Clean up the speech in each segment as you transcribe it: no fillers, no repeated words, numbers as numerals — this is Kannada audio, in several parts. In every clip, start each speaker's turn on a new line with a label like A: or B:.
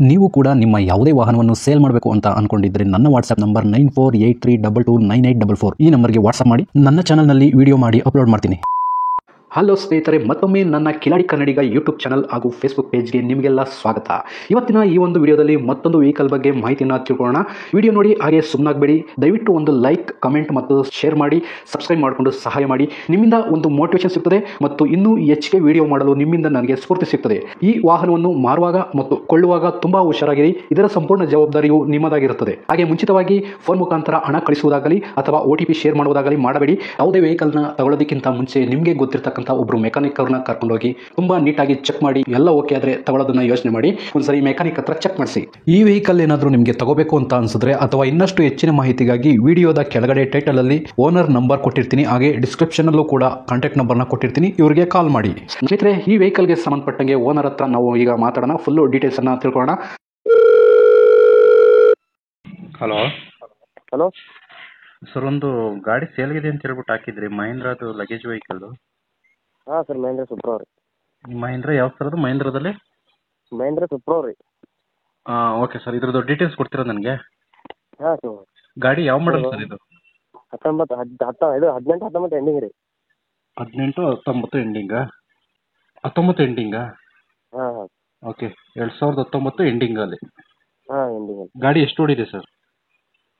A: ನೀವು ಕೂಡ ನಿಮ್ಮ ಯಾವುದೇ ವಾಹನವನ್ನು ಸೇಲ್ ಮಾಡಬೇಕು ಅಂತ ಅನ್ಕೊಂಡಿದ್ರೆ ನನ್ನ ವಾಟ್ಸ್ಆಪ್ ನಂಬರ್ 9483229844 ಈ ನಂಬರ್ಗೆ ವಾಟ್ಸ್ಆಪ್ ಮಾಡಿ. ನನ್ನ ಚಾನಲ್ನಲ್ಲಿ ವಿಡಿಯೋ ಮಾಡಿ ಅಪ್ಲೋಡ್ ಮಾಡ್ತೀನಿ. ಹಲೋ ಸ್ನೇಹಿತರೆ, ಮತ್ತೊಮ್ಮೆ ನನ್ನ ಕಿಲಾಡಿ ಕನ್ನಡಿಗ ಯೂಟ್ಯೂಬ್ ಚಾನಲ್ ಹಾಗೂ ಫೇಸ್ಬುಕ್ ಪೇಜ್ಗೆ ನಿಮಗೆಲ್ಲ ಸ್ವಾಗತ. ಇವತ್ತಿನ ಈ ಒಂದು ವಿಡಿಯೋದಲ್ಲಿ ಮತ್ತೊಂದು ವೆಹಿಕಲ್ ಬಗ್ಗೆ ಮಾಹಿತಿಯನ್ನು ತಿಳ್ಕೊಳ್ಳೋಣ. ವಿಡಿಯೋ ನೋಡಿ ಹಾಗೆ ಸುಮ್ಮನಾಗಬೇಡಿ. ದಯವಿಟ್ಟು ಒಂದು ಲೈಕ್, ಕಮೆಂಟ್ ಮತ್ತು ಶೇರ್ ಮಾಡಿ, ಸಬ್ಸ್ಕ್ರೈಬ್ ಮಾಡಿಕೊಂಡು ಸಹಾಯ ಮಾಡಿ. ನಿಮ್ಮಿಂದ ಒಂದು ಮೋಟಿವೇಶನ್ ಸಿಗ್ತದೆ ಮತ್ತು ಇನ್ನೂ ಹೆಚ್ಚಿಗೆ ವಿಡಿಯೋ ಮಾಡಲು ನಿಮ್ಮಿಂದ ನನಗೆ ಸ್ಫೂರ್ತಿ ಸಿಗ್ತದೆ. ಈ ವಾಹನವನ್ನು ಮಾರುವಾಗ ಮತ್ತು ಕೊಳ್ಳುವಾಗ ತುಂಬಾ ಹುಷಾರಾಗಿರಿ. ಇದರ ಸಂಪೂರ್ಣ ಜವಾಬ್ದಾರಿಯು ನಿಮ್ಮದಾಗಿರುತ್ತದೆ. ಹಾಗೆ ಮುಂಚಿತವಾಗಿ ಫೋನ್ ಮುಖಾಂತರ ಹಣ ಕಳಿಸುವುದಾಗಲಿ ಅಥವಾ OTP ಶೇರ್ ಮಾಡುವುದಾಗಲಿ ಮಾಡಬೇಡಿ. ಯಾವುದೇ ವೆಹಿಕಲ್ನ ತಗೊಳ್ಳೋದಕ್ಕಿಂತ ಮುಂಚೆ ನಿಮಗೆ ಗೊತ್ತಿರತಕ್ಕಂಥ ಒಬ್ರು ಮೆಕ್ಯಾನಿಕ್ ಅವ್ರನ್ನ ಕರ್ಕೊಂಡು ಹೋಗಿ ತುಂಬಾ ನೀಟಾಗಿ ಚೆಕ್ ಮಾಡಿ ಎಲ್ಲ ಓಕೆ ಆದ್ರೆ ತಗೊಳ್ಳೋದನ್ನ ಯೋಚನೆ ಮಾಡಿ. ಒಂದ್ಸರಿ ಮೆಕ್ಯಾನಿಕ್ ಹತ್ರ ಚೆಕ್ ಮಾಡಿಸಿ. ಈ ವೆಹಿಕಲ್ ಏನಾದರೂ ನಿಮಗೆ ತಗೋಬೇಕು ಅಂತ ಅನ್ಸಿದ್ರೆ ಅಥವಾ ಇನ್ನಷ್ಟು ಹೆಚ್ಚಿನ ಮಾಹಿತಿಗಾಗಿ ವಿಡಿಯೋದ ಕೆಳಗಡೆ ಟೈಟಲ್ ಅಲ್ಲಿ ಓನರ್ ನಂಬರ್ ಕೊಟ್ಟಿರ್ತೀನಿ, ಹಾಗೆ ಡಿಸ್ಕ್ರಿಪ್ಷನ್ ಅಲ್ಲೂ ಕೂಡ ಕಾಂಟ್ಯಾಕ್ಟ್ ನಂಬರ್ನ ಕೊಟ್ಟಿರ್ತೀನಿ, ಇವರಿಗೆ ಕಾಲ್ ಮಾಡಿ. ಸ್ನೇಹಿತರೆ, ಈ ವೆಹಿಕಲ್ಗೆ ಸಂಬಂಧಪಟ್ಟಂಗೆ ಓನರ್ ಹತ್ರ ನಾವು ಈಗ ಮಾತಾಡೋಣ. ಫುಲ್ ಡೀಟೇಲ್ಸ್ ಅನ್ನ ತಿಳ್ಕೊಳ್ಳೋಣ.
B: ಹಲೋ
C: ಹಲೋ
B: ಸರ್, ಒಂದು ಗಾಡಿ ಸೇಲ್ಗಿದೆ ಅಂತ ಹೇಳ್ಬಿಟ್ಟು ಹಾಕಿದ್ರಿ, ಮಹೇಂದ್ರದು ಲಗೇಜ್ ವೆಹಿಕಲ್.
C: ಹಾಂ ಸರ್, ಮಹೇಂದ್ರ ಸುಪ್ರೋ ರೀ.
B: ಮಹೇಂದ್ರ ಯಾವ ಥರದ್ದು? ಮಹೇಂದ್ರದಲ್ಲಿ
C: ಮಹೇಂದ್ರ ಸುಪ್ರೋ ರೀ.
B: ಓಕೆ ಸರ್, ಇದ್ರದ್ದು ಡೀಟೇಲ್ಸ್ ಕೊಡ್ತೀರಾ ನನಗೆ?
C: ಹಾಂ ಸರ್.
B: ಗಾಡಿ ಯಾವ ಮಾಡಲ್ ಸರ್ ಇದು?
C: 18-19 ಎಂಡಿಂಗ್ ರೀ.
B: 18-19 ಎಂಡಿಂಗಾ? 19 ಎಂಡಿಂಗಾ?
C: ಹಾಂ ಹಾಂ.
B: ಓಕೆ, 2019 ಎಂಡಿಂಗಲ್ಲಿ.
C: ಹಾಂ, ಎಂಡಿಂಗಲ್ಲಿ.
B: ಗಾಡಿ ಎಷ್ಟು ಓಡಿದೆ ಸರ್?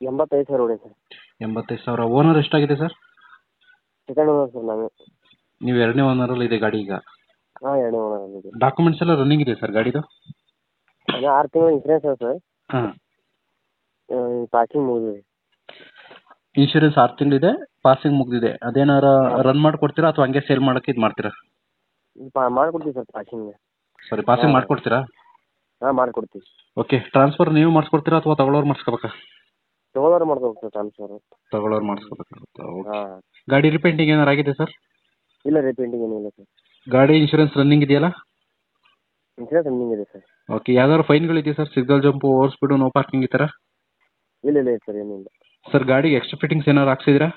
C: 85,000 ಹೊಡೆ ಸರ್.
B: 85,000. ಓನರ್ ಎಷ್ಟಾಗಿದೆ ಸರ್?
C: ಸೆಕೆಂಡ್ ಓನರ್ ಸರ್ ನಾನು.
B: ನೀವು ಎರಡನೇ ಓನರಲ್ಲಿ ಇದೆ ಗಾಡಿ ಈಗ?
C: ಹಾಂ, ಎರಡನೇ ಓನರಲ್ಲಿ ಇದೆ.
B: ಡಾಕ್ಯುಮೆಂಟ್ಸ್ ಎಲ್ಲ ರನ್ನಿಂಗ್ ಇದೆ ಸರ್ ಗಾಡಿದು?
C: 6 ತಿಂಗಳು ಇನ್ಸೂರೆನ್ಸ್ ಇದೆ ಸರ್.
B: ಹಾಂ,
C: ಪಾಸಿಂಗ್ ಮುಗಿದಿದೆ.
B: ಇನ್ಶೂರೆನ್ಸ್ 6 ತಿಂಗಳಿದೆ, ಪಾಸಿಂಗ್ ಮುಗಿದಿದೆ. ಅದೇನಾರ ರನ್ ಮಾಡಿಕೊಡ್ತೀರಾ ಅಥವಾ ಹಂಗೆ ಸೇಲ್ ಮಾಡೋಕ್ಕೆ ಇದು ಮಾಡ್ತೀರಾ?
C: ಮಾಡಿಕೊಡ್ತೀವಿ ಸರ್ ಪಾಸಿಂಗ್.
B: ಸಾರಿ, ಪಾಸಿಂಗ್ ಮಾಡಿಕೊಡ್ತೀರಾ?
C: ಹಾಂ, ಮಾಡಿಕೊಡ್ತೀವಿ.
B: ಓಕೆ, ಟ್ರಾನ್ಸ್ಫರ್ ನೀವು ಮಾಡಿಸ್ಕೊಡ್ತೀರಾ ಅಥವಾ ತಗೊಳ್ಳೋರು ಮಾಡಿಸ್ಕೋಬೇಕಾ?
C: ತಗೊಳ್ಳೋರು ಮಾಡ್ಕೋಬೇಕು ಸರ್ ಟ್ರಾನ್ಸ್ಫರ್.
B: ತಗೊಳ್ಳೋರು ಮಾಡಿಸ್ಕೋಬೇಕಾಗುತ್ತೆ. ಓಕೆ.
C: ಹಾಂ.
B: ಗಾಡಿ ರಿಪೇಂಟಿಂಗ್ ಏನಾರು ಆಗಿದೆ ಸರ್?
C: ಇಲ್ಲ, ರೀಪೇಂಟಿಂಗ್ ಏನಿಲ್ಲ ಸರ್.
B: ಗಾಡಿ ಇನ್ಶೂರೆನ್ಸ್ ರನ್ನಿಂಗ್ ಇದೆಯಲ್ಲ?
C: ಇನ್ಸೂರೆನ್ಸ್ ರನ್ನಿಂಗ್ ಇದೆ ಸರ್.
B: ಓಕೆ, ಯಾವ್ದಾದ್ರು ಫೈನ್ಗಳಿದೆಯಾ ಸರ್? Signal jump, over speed, no parking ಈ ಥರ?
C: ಇಲ್ಲ ಇಲ್ಲ ಸರ್, ಏನಿಲ್ಲ.
B: ಸರ್, ಗಾಡಿಗೆ ಎಕ್ಸ್ಟ್ರಾ ಫಿಟ್ಟಿಂಗ್ಸ್ ಏನಾರು ಹಾಕ್ಸಿದ್ದೀರಾ?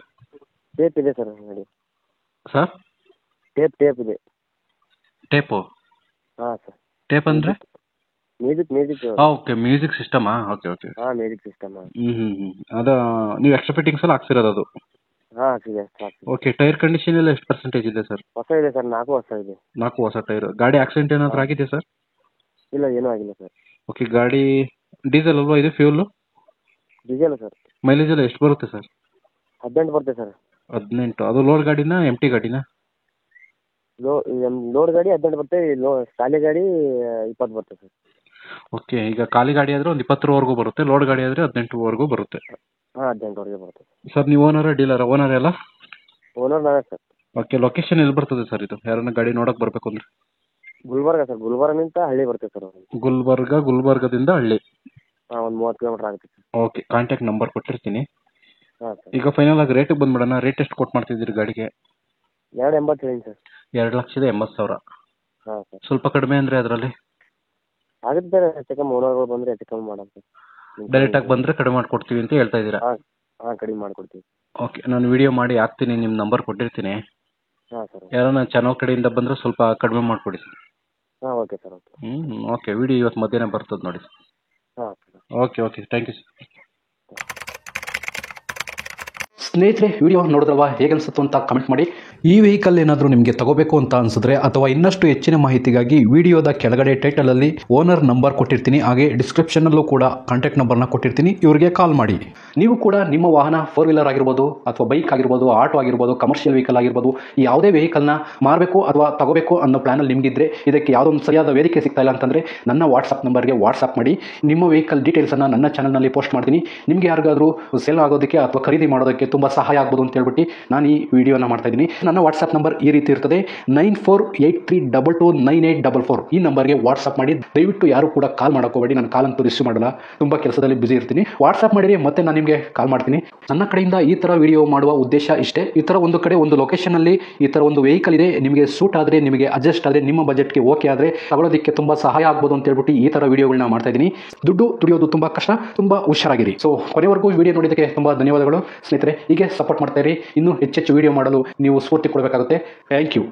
C: ಟೇಪ್ ಇದೆ ಸರ್ ಗಾಡಿ.
B: ಸರ್,
C: ಟೇಪ್ ಇದೆ.
B: ಟೇಪು?
C: ಹಾಂ ಸರ್.
B: ಟೇಪ್ ಅಂದರೆ?
C: Music.
B: Okay, music Sistema? Okay okay.
C: ಹಾಂ, ಮ್ಯೂಸಿಕ್ ಸಿಸ್ಟಮ್.
B: ಅದು ನೀವು ಎಕ್ಸ್ಟ್ರಾ ಫಿಟ್ಟಿಂಗ್ಸ್ ಎಲ್ಲ ಹಾಕ್ಸಿರೋದು ಅದು?
C: ಹಾಂ, ಇದೆ ಸಾಕು.
B: ಓಕೆ, ಟೈರ್ ಕಂಡೀಷನ್ ಎಲ್ಲ ಎಷ್ಟು ಪರ್ಸೆಂಟೇಜ್ ಇದೆ ಸರ್?
C: ಹೊಸ ಇದೆ ಸರ್, 4 ಹೊಸ ಇದೆ.
B: 4 ಹೊಸ ಟೈರ್. ಗಾಡಿ ಆಕ್ಸಿಡೆಂಟ್ ಏನಾದರೂ ಆಗಿದೆ ಸರ್?
C: ಇಲ್ಲ, ಏನೂ ಆಗಿಲ್ಲ ಸರ್.
B: ಓಕೆ, ಗಾಡಿ ಡೀಸೆಲ್ ಅಲ್ವಾ ಇದು? ಫ್ಯೂಲು?
C: Diesel sir.
B: ಮೈಲೇಜ್ ಎಲ್ಲ ಎಷ್ಟು ಬರುತ್ತೆ ಸರ್?
C: 18 ಬರುತ್ತೆ ಸರ್.
B: 18. ಅದು ಲೋಡ್ ಗಾಡಿನಾ ಎಂಟಿ ಗಾಡಿನಾ?
C: ಲೋಡ್ ಗಾಡಿ 18 ಬರುತ್ತೆ, ಖಾಲಿ ಗಾಡಿ 20 ಬರುತ್ತೆ ಸರ್.
B: ಓಕೆ, ಈಗ ಖಾಲಿ ಗಾಡಿ ಆದರೆ ಒಂದು 20ವರೆಗೂ ಬರುತ್ತೆ, ಲೋಡ್ ಗಾಡಿ ಆದರೆ 18ವರೆಗೂ ಬರುತ್ತೆ.
C: ಹಾಂ, 18ವರೆಗೆ ಬರುತ್ತೆ
B: ಸರ್, ನೀವು ಓನರ ಡೀಲರ? ಓನರ್ ಎಲ್ಲ?
C: ಓನರ್ ನಾವೇ ಸರ್.
B: ಓಕೆ, ಲೊಕೇಶನ್ ಎಲ್ಲಿ ಬರ್ತದೆ ಸರ್ ಇದು? ಯಾರನ್ನ ಗಾಡಿ ನೋಡೋಕೆ ಬರಬೇಕು ಅಂದರೆ?
C: ಗುಲ್ಬರ್ಗ ಸರ್. ಗುಲ್ಬರ್ಗನಿಂದ ಹಳ್ಳಿ ಬರುತ್ತೆ ಸರ್.
B: ಗುಲ್ಬರ್ಗದಿಂದ ಹಳ್ಳಿ?
C: ಹಾಂ, ಒಂದು 30 ಕಿಲೋಮೀಟರ್ ಆಗುತ್ತೆ ಸರ್.
B: ಓಕೆ, ಕಾಂಟ್ಯಾಕ್ಟ್ ನಂಬರ್ ಕೊಟ್ಟಿರ್ತೀನಿ.
C: ಹಾಂ ಸರ್.
B: ಈಗ ಫೈನಲ್ ಆಗಿ ರೇಟಿಗೆ ಬಂದ್ಬಿಡೋಣ. ರೇಟ್ ಎಷ್ಟು ಕೊಟ್ಟು ಮಾಡ್ತಿದ್ದೀರಿ ಗಾಡಿಗೆ?
C: 2.80 ಹೇಳಿ ಸರ್.
B: 2,80,000.
C: ಹಾಂ ಸರ್.
B: ಸ್ವಲ್ಪ ಕಡಿಮೆ ಅಂದರೆ ಅದರಲ್ಲಿ
C: ಆಗುತ್ತೆ ಸರ್. ಹೆಚ್ಚು ಕಮ್ಮಿ ಓನರ್ಗಳು ಬಂದರೆ ಹೆಚ್ಚು ಕಮ್ಮಿ ಮಾಡೋಣ ಸರ್.
B: ಡೈರೆಕ್ಟಾಗಿ ಬಂದರೆ ಕಡಿಮೆ ಮಾಡಿಕೊಡ್ತೀವಿ ಅಂತ ಹೇಳ್ತಾ ಇದ್ದೀರಾ?
C: ಹಾಂ ಹಾಂ, ಕಡಿಮೆ ಮಾಡಿಕೊಡ್ತೀವಿ.
B: ಓಕೆ, ನಾನು ವಿಡಿಯೋ ಮಾಡಿ ಹಾಕ್ತೀನಿ, ನಿಮ್ಮ ನಂಬರ್ ಕೊಟ್ಟಿರ್ತೀನಿ.
C: ಹಾಂ ಸರ್.
B: ಯಾರನ್ನ ಚಾನಲ್ ಕಡೆಯಿಂದ ಬಂದರೆ ಸ್ವಲ್ಪ ಕಡಿಮೆ ಮಾಡಿಕೊಡಿ ಸರ್.
C: ಹಾಂ, okay sir. Okay.
B: Okay, video ಇವತ್ತು ಮಧ್ಯಾಹ್ನ ಬರ್ತದೆ ನೋಡಿ.
C: ಹಾಂ sir.
B: Okay okay, thank you sir.
A: ಸ್ನೇಹಿತರೆ, ವಿಡಿಯೋ ನೋಡಿದ್ರಲ್ವಾ, ಹೇಗೆ ಅನಿಸುತ್ತೆ ಅಂತ ಕಮೆಂಟ್ ಮಾಡಿ. ಈ ವೆಹಿಕಲ್ ಏನಾದರೂ ನಿಮಗೆ ತಗೋಬೇಕು ಅಂತ ಅನ್ಸಿದ್ರೆ ಅಥವಾ ಇನ್ನಷ್ಟು ಹೆಚ್ಚಿನ ಮಾಹಿತಿಗಾಗಿ ವಿಡಿಯೋದ ಕೆಳಗಡೆ ಟೈಟಲ್ ಅಲ್ಲಿ ಓನರ್ ನಂಬರ್ ಕೊಟ್ಟಿರ್ತೀನಿ, ಹಾಗೆ ಡಿಸ್ಕ್ರಿಪ್ಷನ್ ಅಲ್ಲೂ ಕೂಡ ಕಾಂಟ್ಯಾಕ್ಟ್ ನಂಬರ್ನ ಕೊಟ್ಟಿರ್ತೀನಿ, ಇವರಿಗೆ ಕಾಲ್ ಮಾಡಿ. ನೀವು ಕೂಡ ನಿಮ್ಮ ವಾಹನ 4 ವೀಲರ್ ಆಗಿರ್ಬೋದು ಅಥವಾ ಬೈಕ್ ಆಗಿರ್ಬೋದು, ಆಟೋ ಆಗಿರ್ಬೋದು, ಕಮರ್ಷಿಯಲ್ ವೆಹಿಕಲ್ ಆಗಿರ್ಬೋದು, ಯಾವುದೇ ವೆಹಿಕಲ್ನ ಮಾರಬೇಕು ಅಥವಾ ತಗೋಬೇಕು ಅನ್ನೋ ಪ್ಲಾನಲ್ಲಿ ನಿಮಗಿದ್ರೆ ಇದಕ್ಕೆ ಯಾವುದೊಂದು ಸರಿಯಾದ ವೇದಿಕೆ ಸಿಗ್ತಾ ಇಲ್ಲ ಅಂತಂದರೆ ನನ್ನ ವಾಟ್ಸಪ್ ನಂಬರ್ಗೆ ವಾಟ್ಸಪ್ ಮಾಡಿ. ನಿಮ್ಮ ವೆಹಿಕಲ್ ಡೀಟೇಲ್ಸನ್ನು ನನ್ನ ಚಾನಲ್ನಲ್ಲಿ ಪೋಸ್ಟ್ ಮಾಡ್ತೀನಿ. ನಿಮಗೆ ಯಾರಿಗಾದರೂ ಸೇಲ್ ಆಗೋದಕ್ಕೆ ಅಥವಾ ಖರೀದಿ ಮಾಡೋದಕ್ಕೆ ತುಂಬ ಸಹಾಯ ಆಗ್ಬೋದು ಅಂತ ಹೇಳ್ಬಿಟ್ಟು ನಾನು ಈ ವಿಡಿಯೋನ ಮಾಡ್ತಾ ಇದ್ದೀನಿ. ನನ್ನ ವಾಟ್ಸಪ್ ನಂಬರ್ ಈ ರೀತಿ ಇರ್ತದೆ, 9483229844. ಈ ನಂಬರ್ಗೆ ವಾಟ್ಸಪ್ ಮಾಡಿ. ದಯವಿಟ್ಟು ಯಾರು ಕೂಡ ಕಾಲ್ ಮಾಡೋಕೋಬೇಡಿ, ನಾನು ಕಾಲ್ ಅಂತೂ ರಿಸೀವ್ ಮಾಡಲ್ಲ, ತುಂಬ ಕೆಲಸದಲ್ಲಿ ಬಿಸಿ ಇರ್ತೀನಿ. ವಾಟ್ಸಪ್ ಮಾಡಿರಿ, ಮತ್ತೆ ನಾನು ನಿಮಗೆ ಕಾಲ್ ಮಾಡ್ತೀನಿ. ನನ್ನ ಕಡೆಯಿಂದ ಈ ಥರ ವಿಡಿಯೋ ಮಾಡುವ ಉದ್ದೇಶ ಇಷ್ಟೇ. ಈ ಥರ ಒಂದು ಕಡೆ ಒಂದು ಲೊಕೇಶನಲ್ಲಿ ಈ ಥರ ಒಂದು ವೆಹಿಕಲ್ ಇದೆ, ನಿಮಗೆ ಸೂಟ್ ಆದರೆ, ನಿಮಗೆ ಅಡ್ಜಸ್ಟ್ ಆದರೆ, ನಿಮ್ಮ ಬಜೆಟ್ಗೆ ಓಕೆ ಆದರೆ ತಗೊಳ್ಳೋದಕ್ಕೆ ತುಂಬ ಸಹಾಯ ಆಗ್ಬೋದು ಅಂತ ಹೇಳ್ಬಿಟ್ಟು ಈ ಥರ ವಿಡಿಯೋಗಳನ್ನ ಮಾಡ್ತಾ ಇದ್ದೀನಿ. ದುಡ್ಡು ದುಡಿಯೋದು ತುಂಬ ಕಷ್ಟ, ತುಂಬ ಹುಷಾರಾಗಿರಿ. ಸೊ ಕೊನೆವರೆಗೂ ವಿಡಿಯೋ ನೋಡಿದ್ದಕ್ಕೆ ತುಂಬ ಧನ್ಯವಾದಗಳು ಸ್ನೇಹಿತರೆ. ಹೀಗೆ ಸಪೋರ್ಟ್ ಮಾಡ್ತಾ ಇರಿ. ಇನ್ನೂ ಹೆಚ್ಚೆಚ್ಚು ವಿಡಿಯೋ ಮಾಡಲು ನೀವು ಸ್ಫೂರ್ತಿ ಕೊಡಬೇಕಾಗುತ್ತೆ. Thank you.